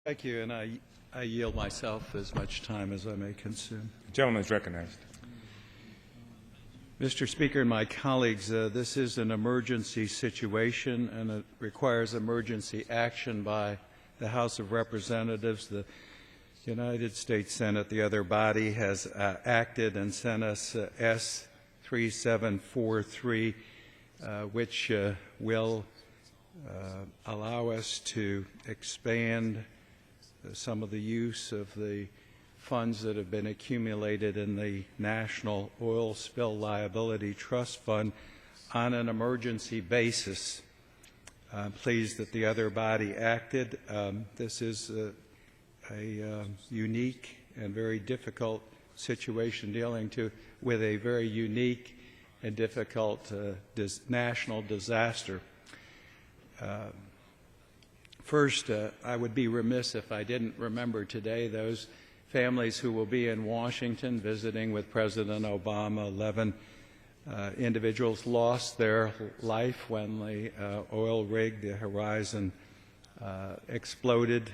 Thank you, and I yield myself as much time as I may consume. The gentleman is recognized. Mr. Speaker and my colleagues, this is an emergency situation, and it requires emergency action by the House of Representatives. The United States Senate, the other body, has acted and sent us S3743, which will allow us to expand some of the use of the funds that have been accumulated in the National Oil Spill Liability Trust Fund on an emergency basis. I'm pleased that the other body acted. This is a unique and very difficult situation dealing with a very unique and difficult national disaster. First, I would be remiss if I didn't remember today those families who will be in Washington visiting with President Obama. 11 individuals lost their life when the oil rig, the Horizon, exploded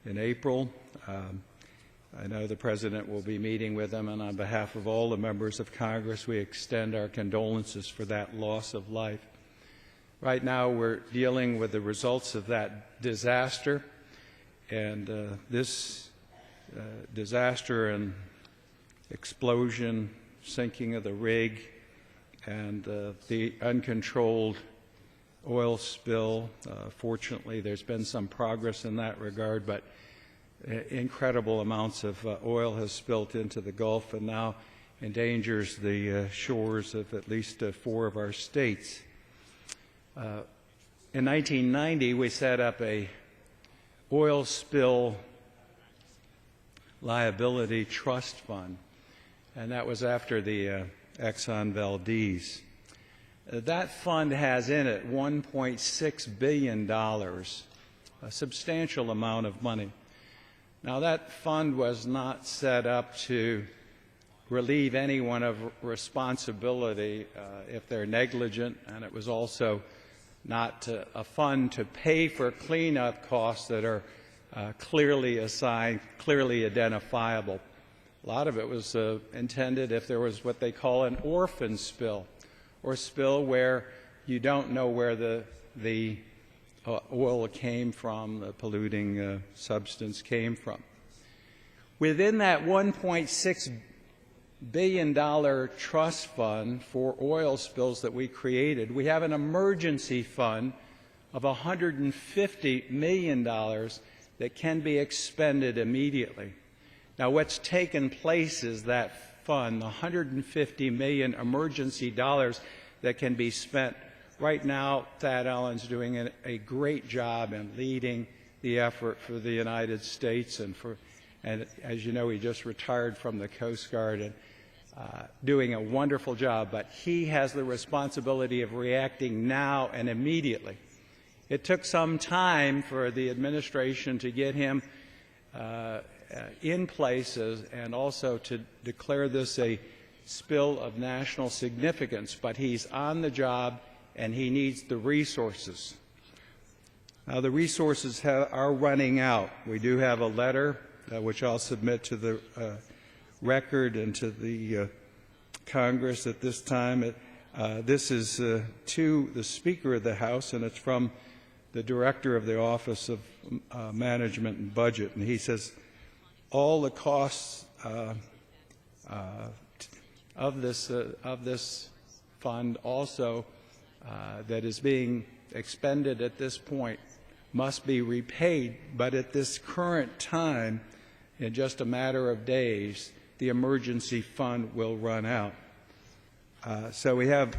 in April. I know the President will be meeting with them, and on behalf of all the members of Congress, we extend our condolences for that loss of life. Right now, we're dealing with the results of that disaster, and this disaster and explosion, sinking of the rig, and the uncontrolled oil spill. Fortunately, there's been some progress in that regard, but incredible amounts of oil has spilled into the Gulf and now endangers the shores of at least 4 of our states. In 1990, we set up a oil spill liability trust fund, and that was after the Exxon Valdez. That fund has in it $1.6 billion, a substantial amount of money. Now, that fund was not set up to relieve anyone of responsibility if they're negligent, and it was also not a fund to pay for cleanup costs that are clearly assigned, clearly identifiable. A lot of it was intended if there was what they call an orphan spill, or a spill where you don't know where the oil came from, the polluting substance came from. Within that $1.6 billion trust fund for oil spills that we created, we have an emergency fund of $150 million that can be expended immediately. Now, what's taken place is that fund, the $150 million emergency dollars that can be spent. Right now, Thad Allen's doing a great job in leading the effort for the United States, and as you know, he just retired from the Coast Guard and doing a wonderful job, but he has the responsibility of reacting now and immediately. It took some time for the administration to get him in place and also to declare this a spill of national significance, but he's on the job and he needs the resources. Now, the resources are running out. We do have a letter which I'll submit to the record and to the Congress at this time. This is to the Speaker of the House, and it's from the Director of the Office of Management and Budget. And he says, all the costs of this fund also that is being expended at this point must be repaid, but at this current time, in just a matter of days, the emergency fund will run out. So we have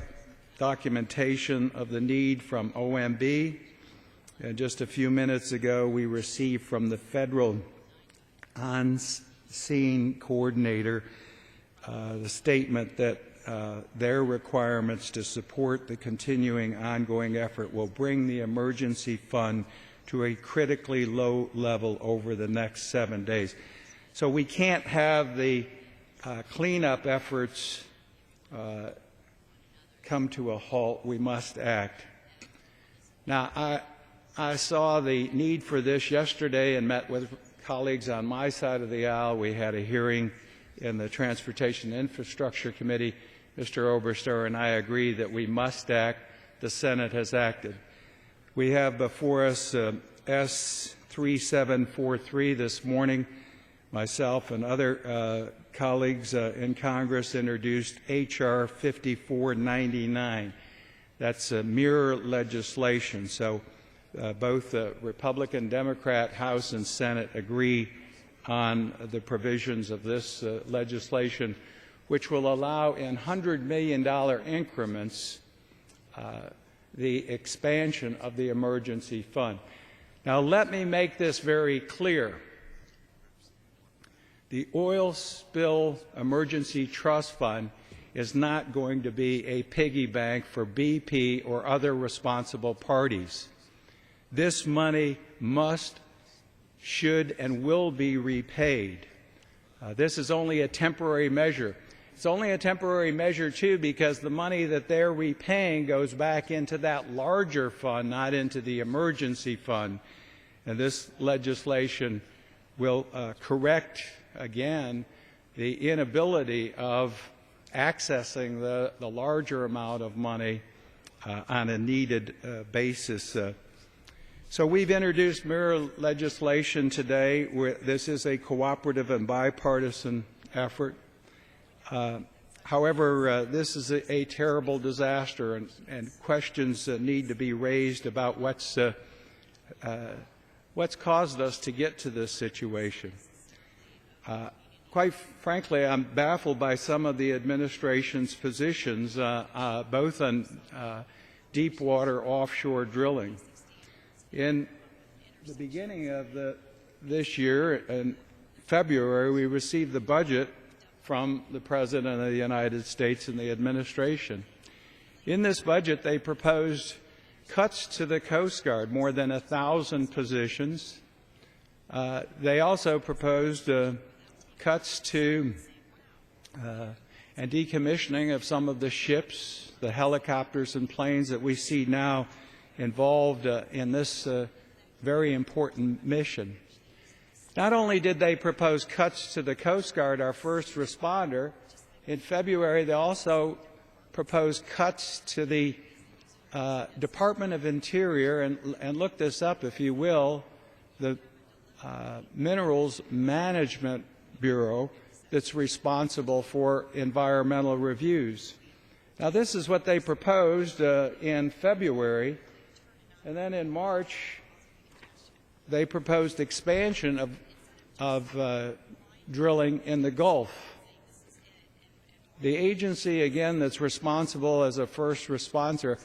documentation of the need from OMB. And just a few minutes ago, we received from the federal on-scene coordinator the statement that their requirements to support the continuing ongoing effort will bring the emergency fund to a critically low level over the next 7 days. So we can't have the cleanup efforts come to a halt. We must act. Now, I saw the need for this yesterday and met with colleagues on my side of the aisle. We had a hearing in the Transportation and Infrastructure Committee. Mr. Oberster and I agree that we must act. The Senate has acted. We have before us S3743 this morning. Myself and other colleagues in Congress introduced H.R. 5499. That's mirror legislation. So both the Republican, Democrat, House, and Senate agree on the provisions of this legislation, which will allow in $100 million increments the expansion of the emergency fund. Now, let me make this very clear. The Oil Spill Emergency Trust Fund is not going to be a piggy bank for BP or other responsible parties. This money must, should, and will be repaid. This is only a temporary measure. It's only a temporary measure, too, because the money that they're repaying goes back into that larger fund, not into the emergency fund. And this legislation will correct, again, the inability of accessing the larger amount of money on a needed basis. So we've introduced mirror legislation today. This is a cooperative and bipartisan effort. However, this is a terrible disaster, and questions need to be raised about what's caused us to get to this situation. Quite frankly, I'm baffled by some of the administration's positions, both on deep water offshore drilling. In the beginning of this year, in February, we received the budget from the President of the United States and the administration. In this budget, they proposed cuts to the Coast Guard, more than 1,000 positions. They also proposed cuts to and decommissioning of some of the ships, the helicopters and planes that we see now involved in this very important mission. Not only did they propose cuts to the Coast Guard, our first responder, in February they also proposed cuts to the Department of Interior, and look this up if you will, the Minerals Management Bureau that's responsible for environmental reviews. Now this is what they proposed in February, and then in March they proposed expansion of drilling in the Gulf. The agency, again, that's responsible as a first responder,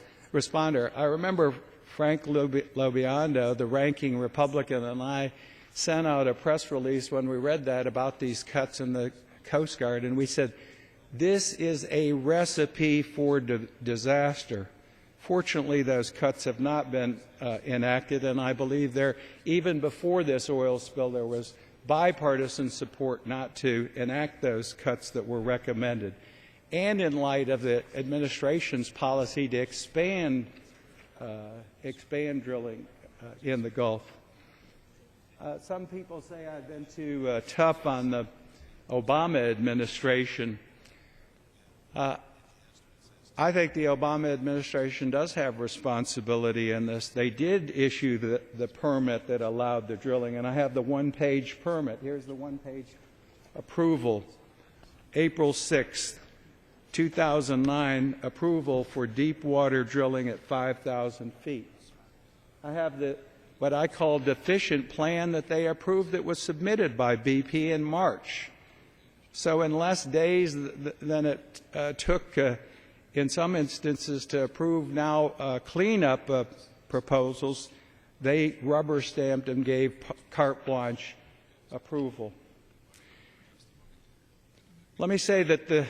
I remember Frank Lobiondo, the ranking Republican, and I sent out a press release when we read that about these cuts in the Coast Guard, and we said, this is a recipe for disaster. Fortunately, those cuts have not been enacted, and I believe even before this oil spill, there was bipartisan support not to enact those cuts that were recommended, and in light of the administration's policy to expand drilling in the Gulf. Some people say I've been too tough on the Obama administration. I think the Obama administration does have responsibility in this. They did issue the permit that allowed the drilling, and I have the one-page permit. Here's the one-page approval. April 6th, 2009, approval for deep water drilling at 5,000 feet. I have what I call deficient plan that they approved that was submitted by BP in March. So in less days than it took in some instances to approve now cleanup proposals, they rubber-stamped and gave carte blanche approval. Let me say that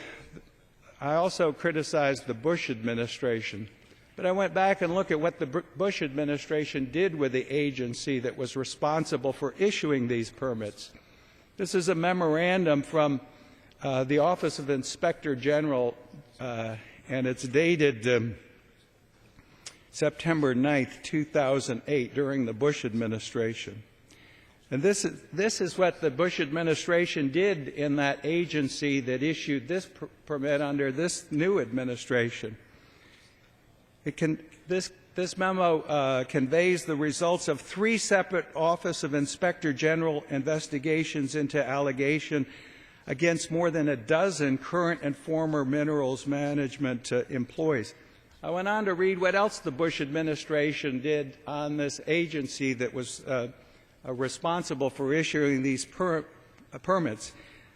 I also criticized the Bush administration, but I went back and looked at what the Bush administration did with the agency that was responsible for issuing these permits. This is a memorandum from the Office of Inspector General, and it's dated September 9th, 2008, during the Bush administration. And this is what the Bush administration did in that agency that issued this permit under this new administration. This memo conveys the results of 3 separate Office of Inspector General investigations into allegation against more than a dozen current and former minerals management employees. I went on to read what else the Bush administration did on this agency that was responsible for issuing these permits.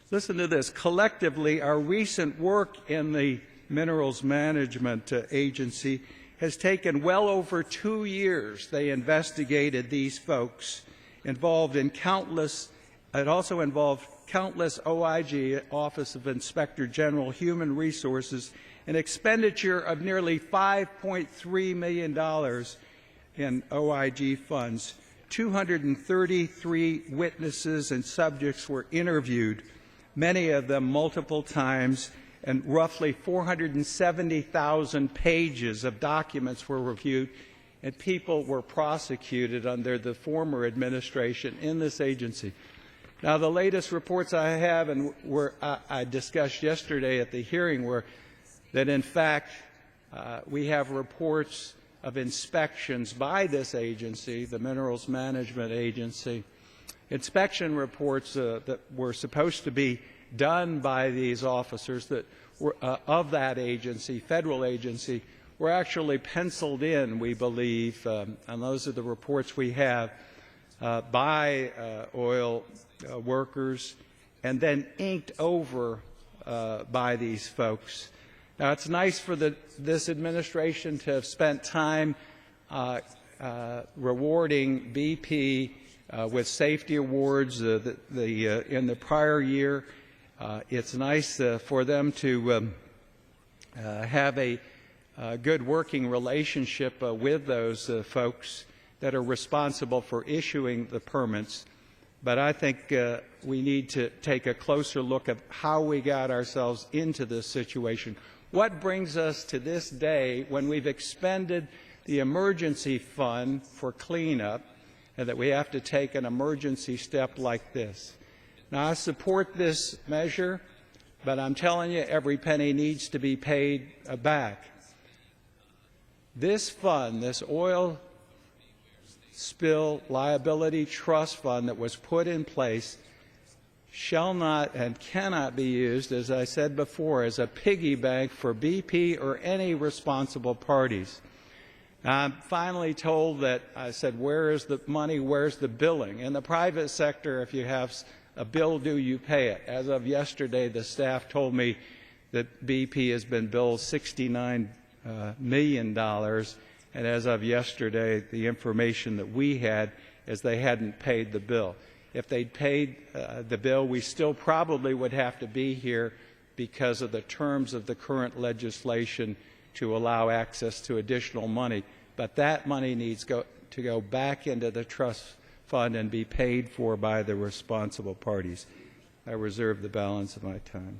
Listen to this. Collectively, our recent work in the Minerals Management Agency has taken well over 2 years. They investigated these folks involved in countless, it also involved countless OIG, Office of Inspector General, Human Resources, an expenditure of nearly $5.3 million in OIG funds. 233 witnesses and subjects were interviewed, many of them multiple times, and roughly 470,000 pages of documents were reviewed, and people were prosecuted under the former administration in this agency. Now, the latest reports I have and I discussed yesterday at the hearing were that, in fact, we have reports of inspections by this agency, the Minerals Management Agency, inspection reports that were supposed to be done by these officers that were of that agency, federal agency, were actually penciled in, we believe, and those are the reports we have, by oil workers and then inked over by these folks. Now, it's nice for this administration to have spent time rewarding BP with safety awards in the prior year. It's nice for them to have a good working relationship with those folks that are responsible for issuing the permits. But I think we need to take a closer look at how we got ourselves into this situation. What brings us to this day when we've expended the emergency fund for cleanup and that we have to take an emergency step like this? Now, I support this measure, but I'm telling you, every penny needs to be paid back. This fund, this oil spill liability trust fund that was put in place, shall not and cannot be used, as I said before, as a piggy bank for BP or any responsible parties. I'm finally told that I said, where is the money, where's the billing? In the private sector, if you have a bill due, you pay it. As of yesterday, the staff told me that BP has been billed $69 million, and as of yesterday, the information that we had is they hadn't paid the bill. If they'd paid the bill, we still probably would have to be here because of the terms of the current legislation to allow access to additional money. But that money needs to go back into the trust fund and be paid for by the responsible parties. I reserve the balance of my time.